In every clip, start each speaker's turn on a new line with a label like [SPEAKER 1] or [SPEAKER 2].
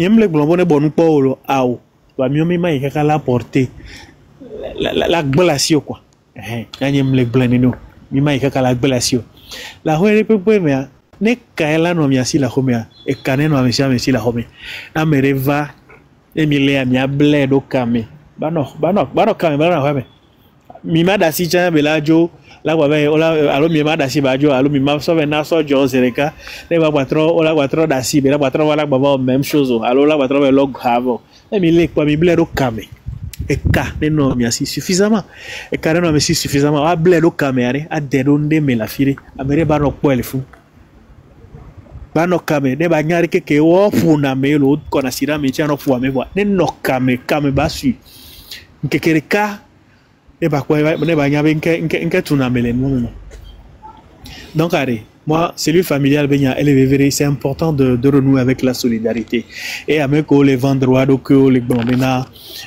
[SPEAKER 1] yem le blonbone bonu polo au ba miomi mai kaka la porter la gbelasio quoi yem le blanino mi mai kaka la gbelasio la hoere pepe mea ne kaela no mi asi la homea e kaneno amesi amesi la home na mereva emile ya mi able do kame bano kame bano home mi mada si cha belajo la kwa be ola alo mi mada si bajo alo mi ma so be na so jo zereka ne ba patro ola patro da si be la patro wala baba même chose alo la patro be log havo emile kwa mi ble do kame e ka ne no mi asi suffisamment e ka no mi si suffisamment a ble do kame are a de donde me la fire a mere ba no po ele fu ba no kame ne ba nyari ke wo fu na me lo ko na sira me cha no fu me bo ne no kame ba su nke kere ka ne ba kwa ne ba nyabe nke tuna mele no. Donc allez, moi cellule familiale benya elle est vrai, c'est important de renouer avec la solidarité et avec les vendroits donc les blomena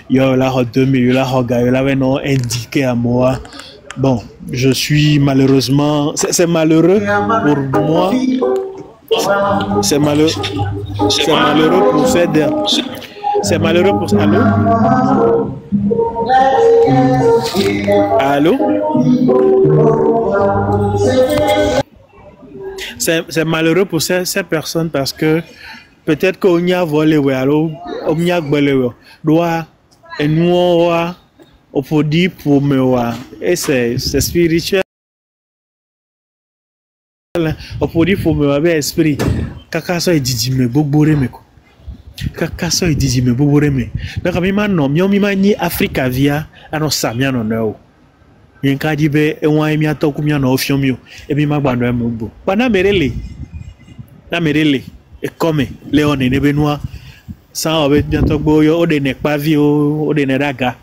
[SPEAKER 1] yo la 2000 la hoga yo la non indiqué à moi. Bon, je suis malheureusement c'est malheureux pour moi. C'est malheureux pour cette. C'est malheureux pour ça. Allô? C'est malheureux pour ces personnes parce que peut-être qu'on y a volé, on y a volé, doit et nous on peut dire pour me et c'est spirituel. On peut dire pour me avoir esprit. Kaka so edidi me bogbore me ko. Kaka so edidi me bogbore me. Donc mi ma no mi ma ni Africa via ano samia no no. Yen ka di be e wan mi atoku mi no ofion mi o. E mi ma gbando e mo gbo. Pa na merele. Na merele e come Leon ne benua. San obe bientôt gbo yo o de ne pa vi o de ne raga.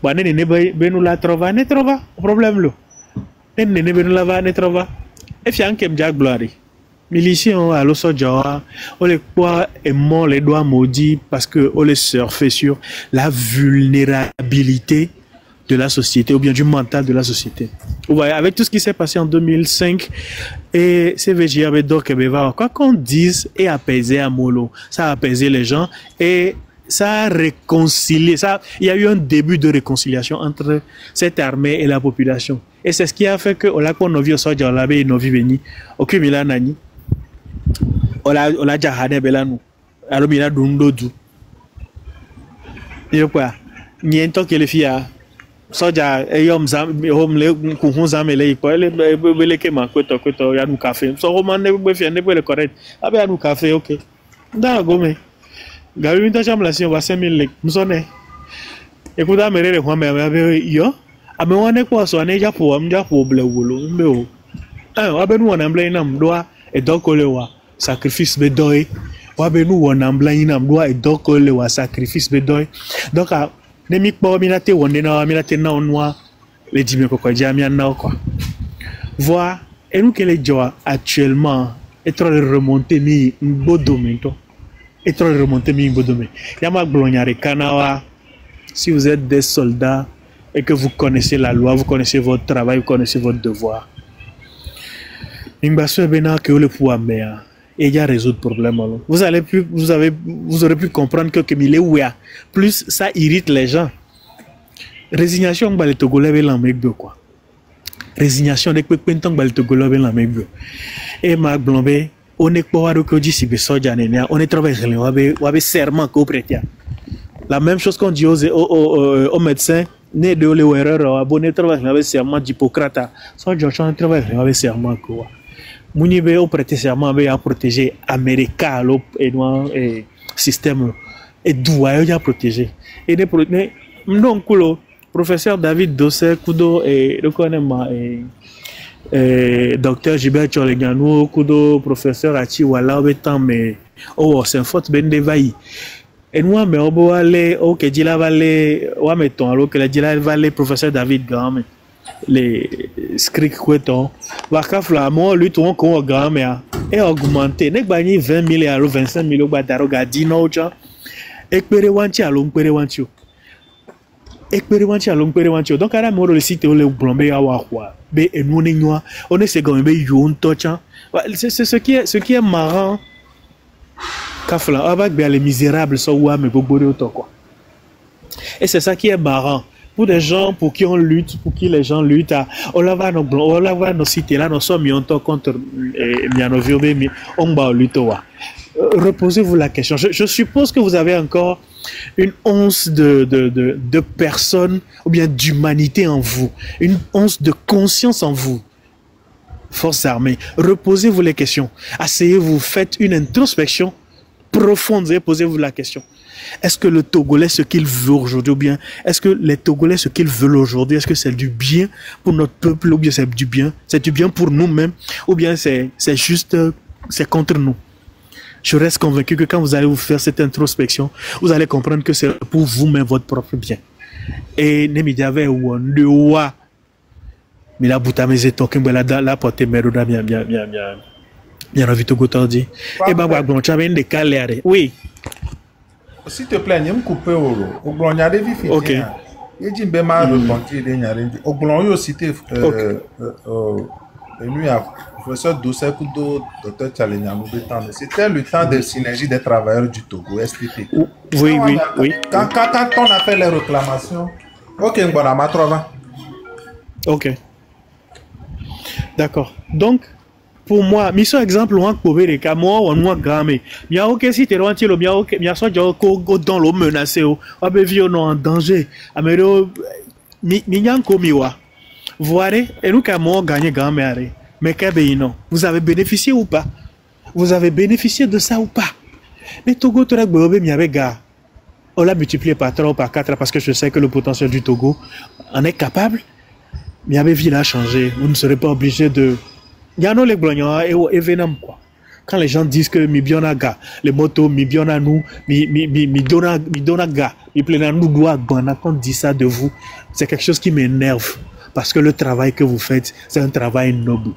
[SPEAKER 1] Ba ne benu la trova ne trova problème lo. Ne benu la va ne trova. Et puis en kem jak gloire. Miliciens à l'Osodjawa, on les quoi et mort les doigts maudits parce que on les surfe sur la vulnérabilité de la société ou bien du mental de la société. Vous voyez, avec tout ce qui s'est passé en 2005 et CVJ avec Doc Ebeva, quoi qu'on dise et apaiser à Molo, ça a apaisé les gens et ça a réconcilié, il y a eu un début de réconciliation entre cette armée et la population. Et c'est ce qui a fait que on l'a qu'on a vu au Sodja, on l'a vu nos viveni, aucun milan nani, on l'a déjà hadé belanu, alors il a dundo du. Et quoi, ni un temps que les filles a Sodja et yom zam, hom le kuhun zam ele quoi, le kema kweto ya nu café, so roman ne be fi ne be le correct, abe ya nu café ok, da gome. Gabi minta chamla si on va 5000 lek msone ekuda merere kwa me yo ame wane kwa so ane japo ble wolo mbe o abe nu wana mble inam doa e dokolewa sacrifice be doy wa be nu wana mble inam doa e dokolewa sacrifice be doy donc ne mi po mi na te wonde na mi na te na onwa le dime ko ja mi na quoi voir et nous que les joie actuellement est trop remonté mi bodomento et trop remonté mi bodome. Yama glonyare kanawa. Si vous êtes des soldats et que vous connaissez la loi, vous connaissez votre travail, vous connaissez votre devoir. Ingbaso bena que le pouvoir mea et il y a résoudre problème. Vous aurez pu comprendre que Kemile ouya plus ça irrite les gens. Résignation ba le Togolais be la mekbe quoi. Résignation de que pentang ba le Togolais be la mekbe. Et ma blombe on est pas que dit si besoja nenia on est travaillé on avait serment qu'on prêtait la même chose qu'on dit aux médecins né de l'erreur abonné travail avec serment d'Hippocrate so Joshua travaille avec serment quoi muni be on prêter serment be à protéger America et noir et système et doit ya protéger et donc le professeur David Dossé kudo et le connaît docteur Gilbert Cholegano, kudo professeur Achi Wala betan mais oh c'est faute ben devaï et moi mais obo aller OK dila vale wa meton alors que la dila vale professeur David Game les script kweton wa kafla mo lui ton ko game et augmenter nek bani 20 000 alors 25 000 ba daroga dino cha ekpere wanchi alo nkpere wanchi expérimenté à l'expérimentation donc à la mort le site où le blombe à quoi be et nous on est second be yon tocha c'est ce qui est marrant Kafla, avec bien les misérables, ça ou mais quoi. Et c'est ça qui est marrant. Pour des gens pour qui on lutte, pour qui les gens luttent, on va nos cités là, nous sommes contre Mianoviobé, on va lutter. Reposez-vous la question. Je suppose que vous avez encore une once de personne ou bien d'humanité en vous, une once de conscience en vous. Forces armées, reposez-vous les questions. Asseyez-vous, faites une introspection profonde et posez-vous la question. Est-ce que le Togolais, ce qu'il veut aujourd'hui, ou bien est-ce que les Togolais, ce qu'ils veulent aujourd'hui, est-ce que c'est du bien pour notre peuple, ou bien c'est du bien pour nous-mêmes, ou bien c'est juste, c'est contre nous. Je reste convaincu que quand vous allez vous faire cette introspection, vous allez comprendre que c'est pour vous-même votre propre bien. Et Nemidiave ou Ndewa, mais la boutameze token la porte meroda bien envie de gotordi. Et bah bon, tu avais une décalée. Oui.
[SPEAKER 2] S'il te plaît, n'aime couper au blond, y a des vifs. Ok. Il dit ben mal repentir des nyaré. Au blond, il cité lui a professeur Dossé Kudo, docteur Tchalenyanou Bétan. C'était le temps de synergie des travailleurs du Togo, STT.
[SPEAKER 1] Oui.
[SPEAKER 2] Quand on a fait les réclamations, ok, voilà, ma trova.
[SPEAKER 1] Ok. D'accord. Donc, pour moi, mission exemple, on peut les cas, moi, on a grammé. Il y a aucun site, il y a soit dans l'eau menacé, on peut vivre en danger. Améro, Minyan Komiwa. Vous voyez, et nous, quand on gagne grammé, mais non. Vous avez bénéficié ou pas? Vous avez bénéficié de ça ou pas? Mais Togo, tu as gagné, gars. On l'a multiplié par 3 ou par 4 parce que je sais que le potentiel du Togo en est capable. Mais avait vie à changer. Vous ne serez pas obligé de. Il y a les blancs et Venom quoi. Quand les gens disent que mi bionaga, les motos mi biona nous, mi dona ga, mi plena nous doit bana quand on dit ça de vous, c'est quelque chose qui m'énerve parce que le travail que vous faites, c'est un travail noble.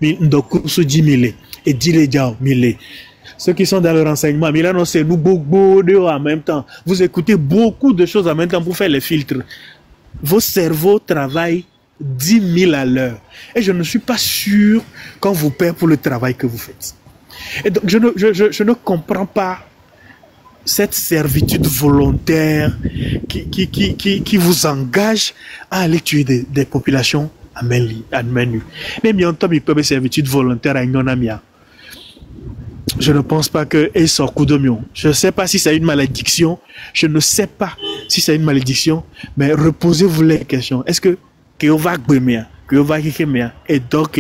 [SPEAKER 1] Mi ndoku su jimile et dile jao mille. Ceux qui sont dans le renseignement, mais là non c'est nous beaucoup de en même temps. Vous écoutez beaucoup de choses en même temps pour faire les filtres. Vos cerveaux travaillent 10 000 à l'heure. Et je ne suis pas sûr qu'on vous paie pour le travail que vous faites. Et donc, je ne comprends pas cette servitude volontaire qui vous engage à aller tuer des populations à main nue. Même en temps, il peut y avoir servitude volontaire à une amia. Je ne pense pas que je ne sais pas si c'est une malédiction. Je ne sais pas si c'est une malédiction. Mais reposez-vous les questions. Est-ce que et donc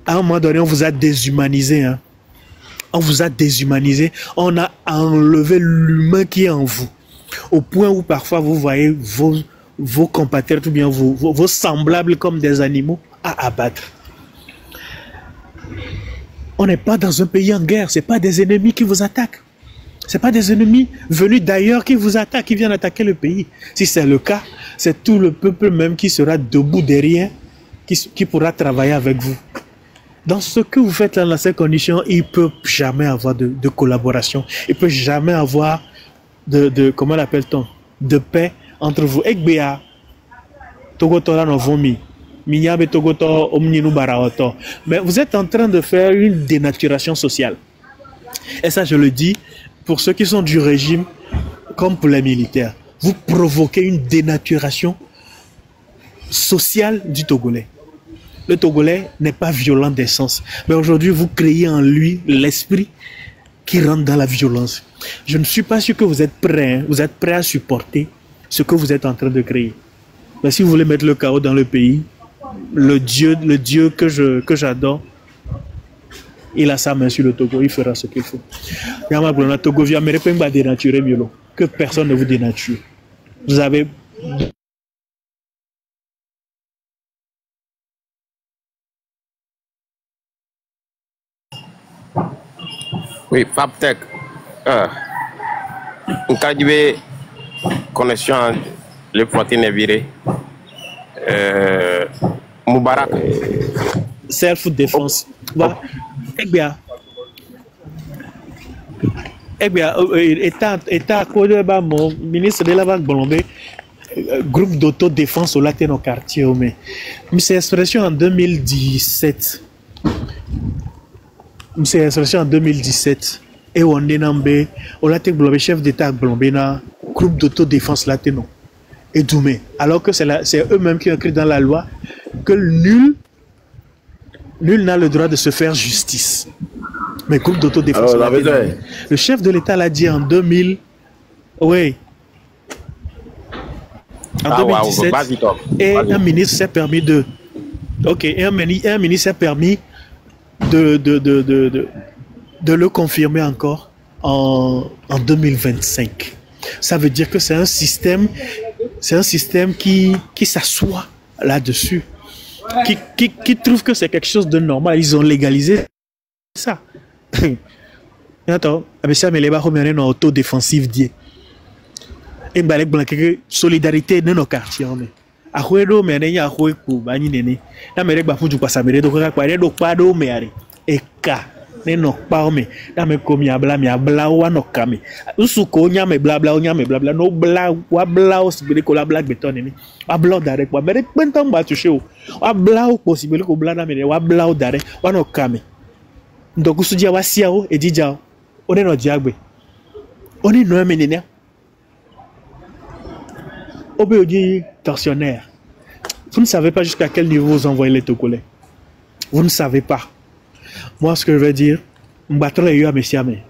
[SPEAKER 1] à un moment donné, on vous a déshumanisé. Hein? On vous a déshumanisé. On a enlevé l'humain qui est en vous. Au point où parfois vous voyez vos compatriotes ou bien vos semblables comme des animaux à abattre. On n'est pas dans un pays en guerre. Ce n'est pas des ennemis qui vous attaquent. Ce n'est pas des ennemis venus d'ailleurs qui vous attaquent, qui viennent attaquer le pays. Si c'est le cas, c'est tout le peuple même qui sera debout derrière, qui pourra travailler avec vous. Dans ce que vous faites dans ces conditions, il ne peut jamais avoir de collaboration. Il ne peut jamais avoir comment l'appelle-t-on, de paix entre vous. Ekbea, Togotora no vomi. Mais vous êtes en train de faire une dénaturation sociale. Et ça, je le dis pour ceux qui sont du régime comme pour les militaires. Vous provoquez une dénaturation sociale du Togolais. Le Togolais n'est pas violent d'essence. Mais aujourd'hui, vous créez en lui l'esprit qui rentre dans la violence. Je ne suis pas sûr que vous êtes prêts. Hein. Vous êtes prêts à supporter ce que vous êtes en train de créer. Mais si vous voulez mettre le chaos dans le pays, le Dieu que j'adore, il a sa main sur le Togo, il fera ce qu'il faut. Que personne ne vous dénature. Vous avez...
[SPEAKER 3] Oui, Fabtech. On a eu connexion le frontier viré. Moubarak.
[SPEAKER 1] Self-défense. Voilà. Eh bien, état à mon ministre de la Banque Bolombe, groupe d'autodéfense au latin au quartier. Mais cette expression en 2017. c'est insurrection en 2017. Et on est nommé, on a été chef d'État blambé dans groupe d'autodéfense là, non. Et Doumé. Alors que c'est eux-mêmes qui ont écrit dans la loi que nul n'a le droit de se faire justice. Mais groupe d'autodéfense. Le chef de l'État l'a dit en 2000. Oui. En 2017. Et un ministre s'est permis de. Ok. Et un ministre s'est permis de le confirmer encore en 2025. Ça veut dire que c'est un système qui s'assoit là-dessus, qui trouve que c'est quelque chose de normal. Ils ont légalisé ça. Attends, ça me lève à une auto-défensive dit. Et balek blanque solidarité de nos quartiers. Ahuedo menenya ahue ku bani nene. Na merek ba fuju kwa samere do kwa do kwado meare. Eka ne no pa me. Na me komi abla wa no kame. Usuko nya me bla no bla wa bla o sibele ko la black beton ni. Wa bla dare kwa merek pentam ba touché o. Wa bla o possible ko bla na me wa bla o dare wa no kame. Ndoku sudia wa sia o edija o. One no diagbe. One no menene. Obéodi tortionnaire. Vous ne savez pas jusqu'à quel niveau vous envoyez les Togolais. Vous ne savez pas. Moi, ce que je veux dire,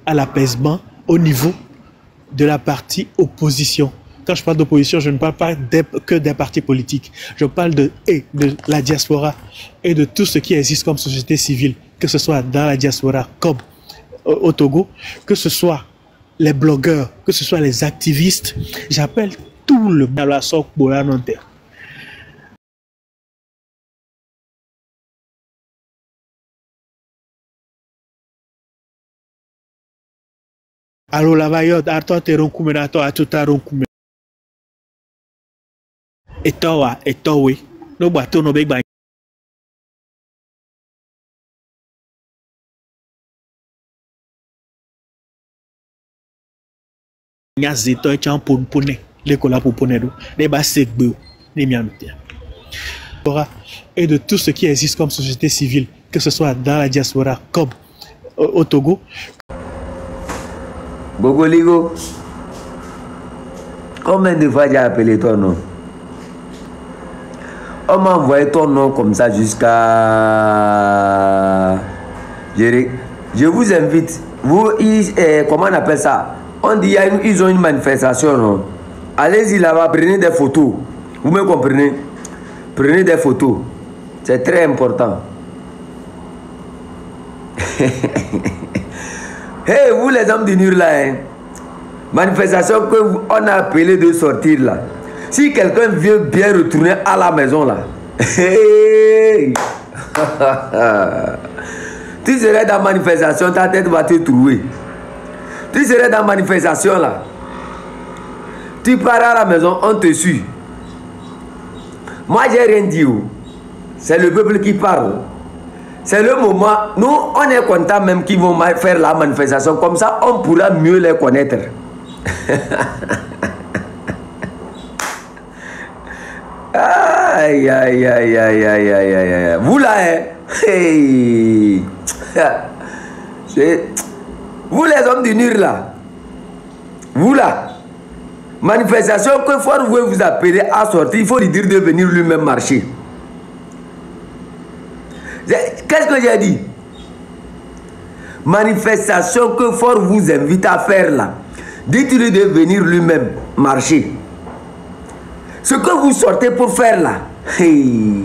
[SPEAKER 1] à l'apaisement au niveau de la partie opposition. Quand je parle d'opposition, je ne parle pas que des partis politiques. Je parle de la diaspora et de tout ce qui existe comme société civile, que ce soit dans la diaspora comme au Togo, que ce soit les blogueurs, que ce soit les activistes. J'appelle tout le monde à la sorte pour la non-terre. Alors la vaillante, à toi t'es roncoumé, à toi tout à roncoumé. Et toi, oui. Nos bateaux, nos big. Nyazito et chan pour l'école pour ponedo, les bassek beu, les mianoutiens. Et de tout ce qui existe comme société civile, que ce soit dans la diaspora comme au Togo.
[SPEAKER 4] Bogoligo, combien de fois j'ai appelé ton nom? On m'a envoyé ton nom comme ça jusqu'à... Je vous invite, vous, comment on appelle ça? On dit ils ont une manifestation, non? Allez-y là-bas, prenez des photos. Vous me comprenez? Prenez des photos. C'est très important. Hey, vous les hommes du Nur là, hein? Manifestation qu'on a appelé de sortir là. Si quelqu'un veut bien retourner à la maison là, hey! Tu serais dans la manifestation, ta tête va te trouver. Tu serais dans la manifestation là. Tu pars à la maison, on te suit. Moi, j'ai rien dit. C'est le peuple qui parle. C'est le moment. Nous, on est content même qu'ils vont faire la manifestation. Comme ça, on pourra mieux les connaître. Aïe, aïe, aïe, aïe, aïe, aïe, aïe. Vous là, hein? Hey. Vous les hommes du Nur là. Vous là. Manifestation que Fort veut vous appeler à sortir, il faut lui dire de venir lui-même marcher. Qu'est-ce que j'ai dit? Manifestation que Fort vous invite à faire là. Dites-lui de venir lui-même marcher. Ce que vous sortez pour faire là. Hey.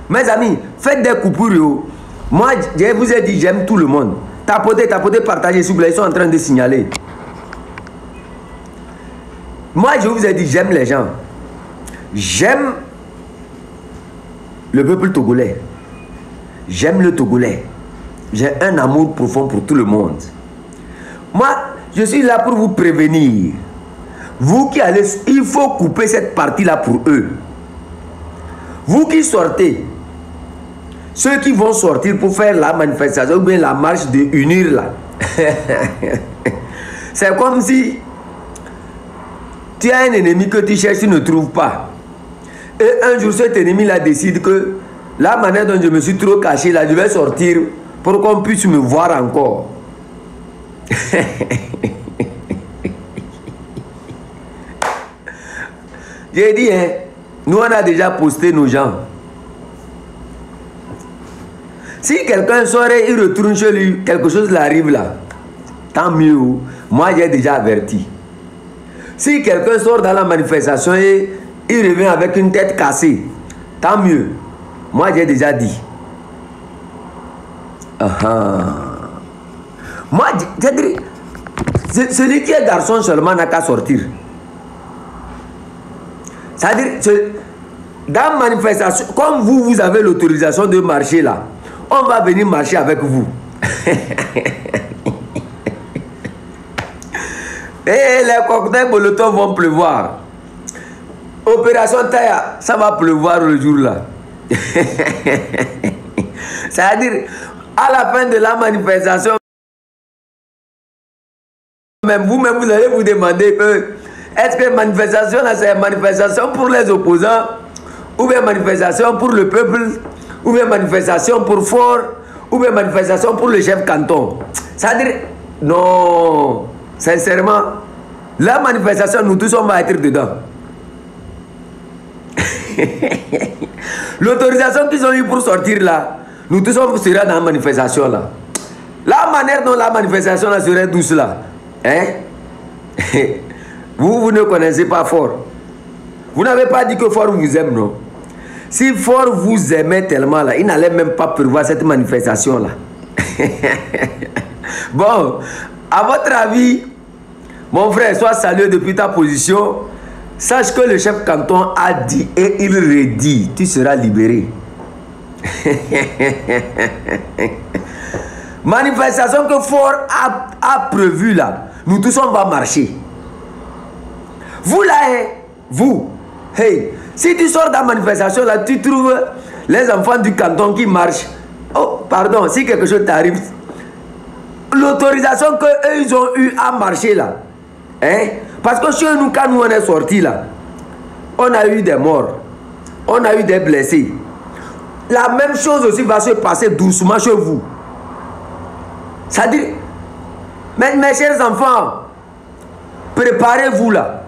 [SPEAKER 4] Mes amis, faites des coupures. Moi, je vous ai dit, j'aime tout le monde. Tapotez, partagez, s'il vous plaît, ils sont en train de signaler. Moi, je vous ai dit, j'aime les gens. J'aime le peuple togolais. J'aime le Togolais. J'ai un amour profond pour tout le monde. Moi, je suis là pour vous prévenir. Vous qui allez, il faut couper cette partie-là pour eux. Vous qui sortez, ceux qui vont sortir pour faire la manifestation ou bien la marche de unir là. C'est comme si tu as un ennemi que tu cherches, tu ne trouves pas. Et un jour, cet ennemi-là décide que la manière dont je me suis trop caché là, je vais sortir pour qu'on puisse me voir encore. J'ai dit, hein, nous on a déjà posté nos gens. Si quelqu'un sort et il retourne chez lui, quelque chose l'arrive là, tant mieux. Moi j'ai déjà averti. Si quelqu'un sort dans la manifestation et il revient avec une tête cassée, tant mieux. Moi j'ai déjà dit. Moi, celui qui est garçon seulement n'a qu'à sortir. C'est-à-dire, dans la manifestation, comme vous avez l'autorisation de marcher là, on va venir marcher avec vous. Et les cocktails Molotov vont pleuvoir. Opération Taya, ça va pleuvoir le jour là. C'est-à-dire, à la fin de la manifestation, même vous-même, vous allez vous demander que est-ce que manifestation là, c'est une manifestation pour les opposants, ou bien manifestation pour le peuple, ou bien manifestation pour Fort, ou bien manifestation pour le chef canton. C'est-à-dire, non, sincèrement, la manifestation, nous tous, on va être dedans. L'autorisation qu'ils ont eu pour sortir là, nous tous, on sera dans la manifestation là. La manière dont la manifestation là serait douce là, hein? Vous ne connaissez pas Fort. Vous n'avez pas dit que Fort vous aime, non? Si Fort vous aimait tellement là, il n'allait même pas prévoir cette manifestation là. Bon, à votre avis, mon frère, sois salué depuis ta position. Sache que le chef canton a dit et il redit, tu seras libéré. Manifestation que Fort a prévue là, nous tous on va marcher. Vous là, hein, vous, hey, si tu sors de la manifestation là, tu trouves les enfants du canton qui marchent. Oh, pardon, si quelque chose t'arrive, l'autorisation qu'eux ils ont eu à marcher là, hein, parce que chez nous, quand nous on est sortis là, on a eu des morts, on a eu des blessés. La même chose aussi va se passer doucement chez vous. C'est-à-dire, mes chers enfants, préparez-vous là.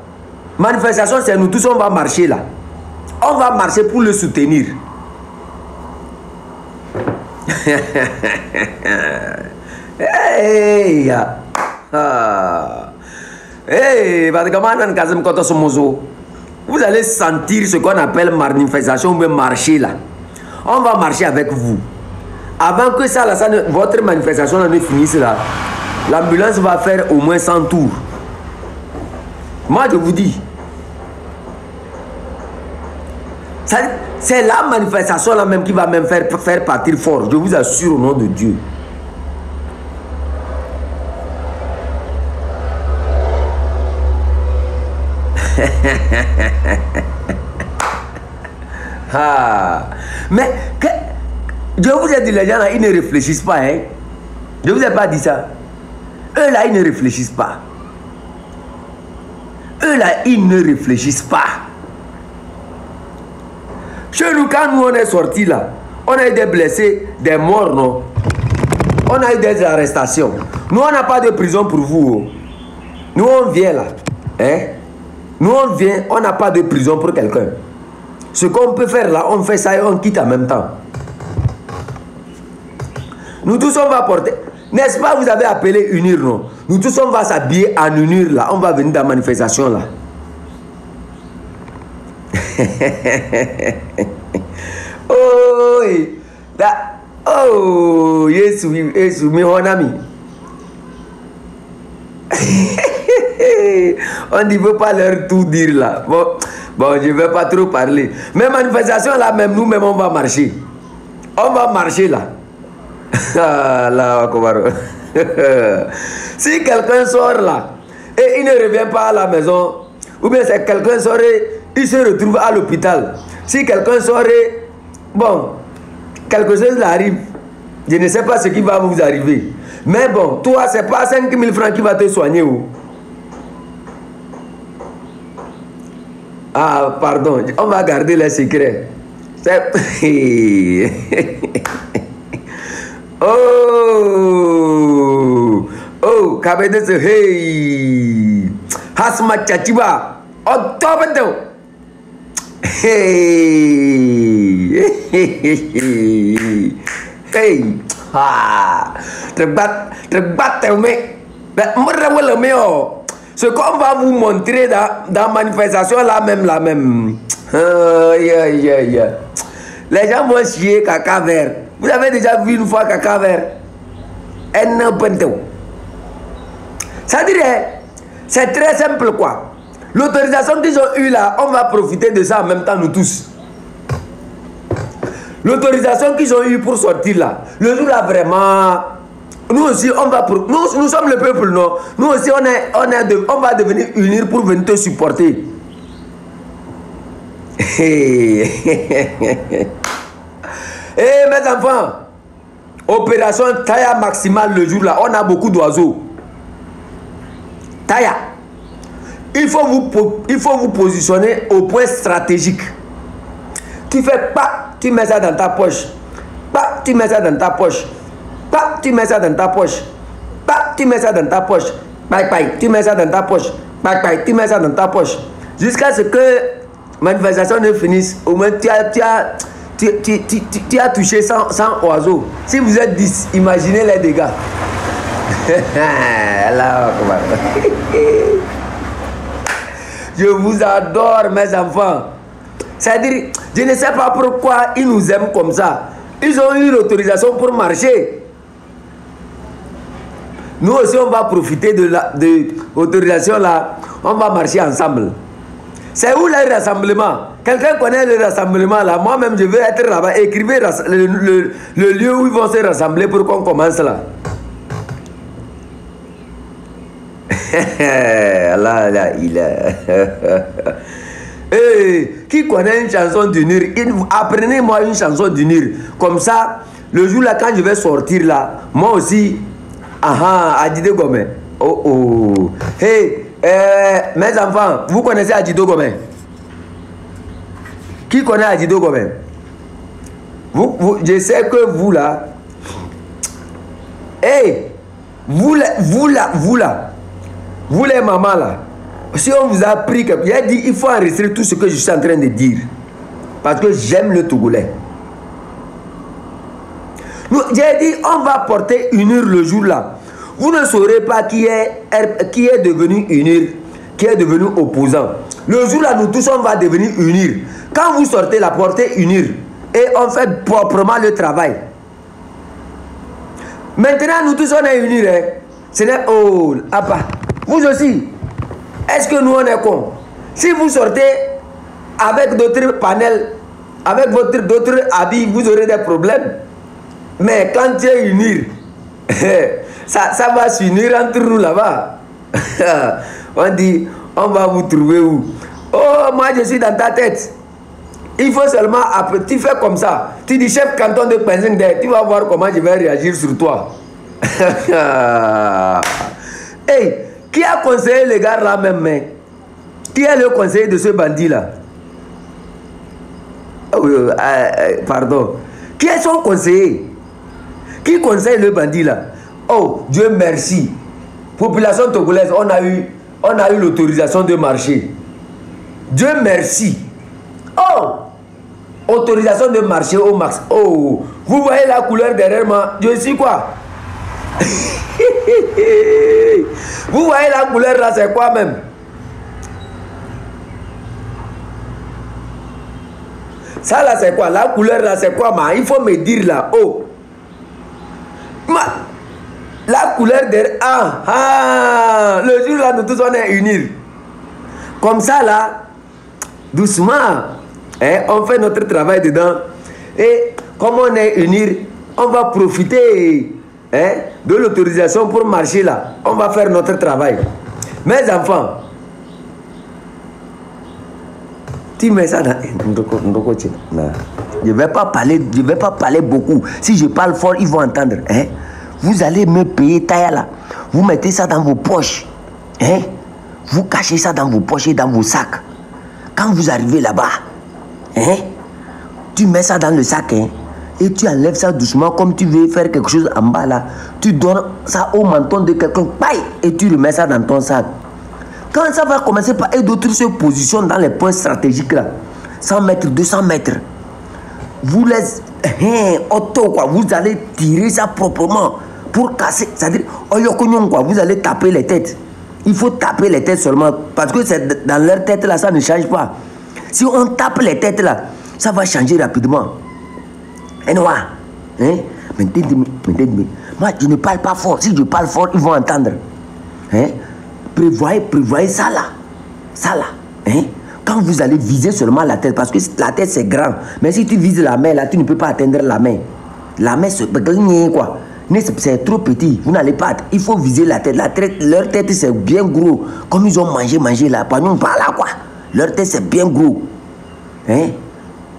[SPEAKER 4] Manifestation, c'est nous tous, on va marcher là. On va marcher pour le soutenir. Hey, hey, vous allez sentir ce qu'on appelle manifestation ou même marcher là. On va marcher avec vous. Avant que ça, là, votre manifestation là, ne finisse là, l'ambulance va faire au moins 100 tours. Moi, je vous dis. C'est la manifestation là même qui va même faire partir Fort. Je vous assure au nom de Dieu. Mais je vous ai dit, les gens là, ils ne réfléchissent pas, hein. Je vous ai pas dit ça. Eux là, ils ne réfléchissent pas. Eux là, ils ne réfléchissent pas. Chez nous, quand nous on est sortis là, on a eu des blessés, des morts, non? On a eu des arrestations. Nous, on n'a pas de prison pour vous. Nous, on vient là. Hein? Nous, on vient, on n'a pas de prison pour quelqu'un. Ce qu'on peut faire là, on fait ça et on quitte en même temps. Nous tous, on va porter. N'est-ce pas, vous avez appelé unir, non? Nous tous, on va s'habiller en unir là. On va venir dans la manifestation là. Oh, oh, yes, mon ami. On ne veut pas leur tout dire là. Bon, je ne vais pas trop parler. Mais manifestation là, même nous-mêmes, on va marcher. On va marcher là. Là, si quelqu'un sort là et il ne revient pas à la maison, ou bien c'est quelqu'un sort et il se retrouve à l'hôpital. Si quelqu'un sort et, bon, quelque chose arrive, je ne sais pas ce qui va vous arriver. Mais bon, toi, c'est pas 5 000 francs qui va te soigner. Ou? Ah, pardon, on va garder les secrets. Oh, oh, kabede se hey, hasma chachiba, octobre. Hey, hey, ah, terbat, mec. Ce qu'on va vous montrer dans manifestation là même. Les gens vont chier caca vert. Vous avez déjà vu une fois caca vert? Ça dirait, c'est très simple quoi. L'autorisation qu'ils ont eue là, on va profiter de ça en même temps nous tous. L'autorisation qu'ils ont eue pour sortir là, le jour là vraiment, nous aussi on va pour, nous sommes le peuple non. Nous aussi on va devenir unis pour venir te supporter. Mes enfants, opération Taya maximale le jour là, on a beaucoup d'oiseaux. Taya. Il faut vous positionner au point stratégique. Tu fais pas, tu mets ça dans ta poche. Pas, tu mets ça dans ta poche. Pas, tu mets ça dans ta poche. Pas, tu mets ça dans ta poche. Bye, tu mets ça dans ta poche. Bye, tu mets ça dans ta poche. Jusqu'à ce que manifestation ne finisse. Au moins, tu as touché 100 oiseaux. Si vous êtes 10, imaginez les dégâts. Là, je vous adore, mes enfants. C'est-à-dire, je ne sais pas pourquoi ils nous aiment comme ça. Ils ont eu l'autorisation pour marcher. Nous aussi, on va profiter de l'autorisation là. On va marcher ensemble. C'est où le rassemblement? Quelqu'un connaît le rassemblement là? Moi-même, je veux être là-bas. Écrivez le lieu où ils vont se rassembler pour qu'on commence là. Là, il est. Hey, qui connaît une chanson d'unir? Apprenez-moi une chanson d'unir. Comme ça, le jour là, quand je vais sortir là, moi aussi, Adjido Gomé. Oh. Hey, mes enfants, vous connaissez Adjido Gomé? Qui connaît Adjido Gomé? Je sais que vous là. Hey, vous les mamans là. Si on vous a pris, il a dit il faut enregistrer tout ce que je suis en train de dire. Parce que j'aime le Togolais. J'ai dit on va porter unir le jour là. Vous ne saurez pas qui est devenu unir, qui est devenu opposant. Le jour là, nous tous on va devenir unir. Quand vous sortez la portée unir et on fait proprement le travail. Maintenant nous tous on est unis. Ce n'est vous aussi. Est-ce que nous on est cons? Si vous sortez avec d'autres panels, avec d'autres habits, vous aurez des problèmes. Mais quand tu es unir, ça va s'unir entre nous là-bas. On dit, on va vous trouver où? Oh, moi je suis dans ta tête. Il faut seulement, après, tu fais comme ça. Tu dis, chef canton de Penzing, tu vas voir comment je vais réagir sur toi. Hey, qui a conseillé les gars là même? Qui est le conseiller de ce bandit là? Pardon. Qui est son conseiller? Qui conseille le bandit là? Oh, Dieu merci. Population togolaise, on a eu l'autorisation de marcher. Dieu merci. Oh, autorisation de marcher au max. Oh, vous voyez la couleur derrière moi? Je suis quoi? Vous voyez la couleur là, c'est quoi même? Ça là, c'est quoi? La couleur là, c'est quoi, ma? Il faut me dire là. Oh, la couleur de... le jour là, nous tous on est unis. Comme ça là, doucement, on fait notre travail dedans. Et comme on est unis, on va profiter de l'autorisation pour marcher là. On va faire notre travail. Mes enfants, tu mets ça dans... Je ne vais pas parler beaucoup. Si je parle fort, ils vont entendre. Vous allez me payer taille là. Vous mettez ça dans vos poches. Vous cachez ça dans vos poches et dans vos sacs. Quand vous arrivez là-bas, tu mets ça dans le sac. et tu enlèves ça doucement comme tu veux faire quelque chose en bas là. Tu donnes ça au menton de quelqu'un, et tu remets ça dans ton sac. Quand ça va commencer par et d'autres se positionnent dans les points stratégiques là, 100 mètres, 200 mètres, vous les auto quoi, vous allez tirer ça proprement pour casser, c'est-à-dire quoi, vous allez taper les têtes. Il faut taper les têtes seulement parce que c'est dans leur tête là, ça ne change pas. Si on tape les têtes là, ça va changer rapidement. Et noir, hein? Moi je ne parle pas fort. Si je parle fort, ils vont entendre. Hein? Prévoyez ça là. Ça là. Hein? Quand vous allez viser seulement la tête, parce que la tête c'est grand. Mais si tu vises la main là, tu ne peux pas atteindre la main. La main c'est quoi. C'est trop petit, vous n'allez pas. Il faut viser la tête. Leur tête c'est bien gros. Comme ils ont mangé là. Pas nous par là quoi. Leur tête c'est bien gros. Hein?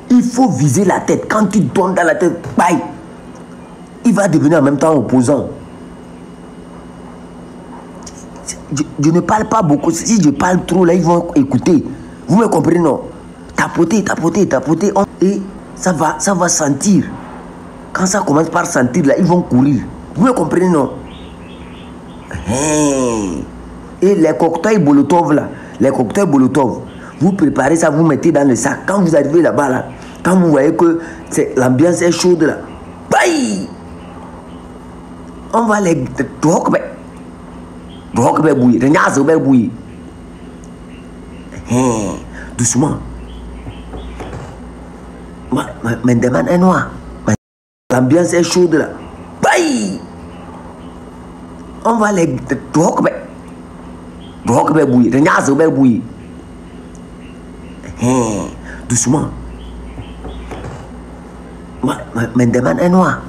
[SPEAKER 4] Il faut viser la tête. Quand tu donnes dans la tête, bye, il va devenir en même temps opposant. Je ne parle pas beaucoup. Si je parle trop là, ils vont écouter. Vous me comprenez, non? Tapoter. Et ça va sentir. Quand ça commence par sentir là, ils vont courir. Vous me comprenez, non? Et les cocktails Molotov là, vous préparez ça, vous mettez dans le sac. Quand vous arrivez là-bas là, quand vous voyez que l'ambiance est chaude là, bye, on va les bouillir. Doucement. Mais demande un noir. L'ambiance est chaude là. Bye! On va les bouillir. Doucement. Mais demande un noir.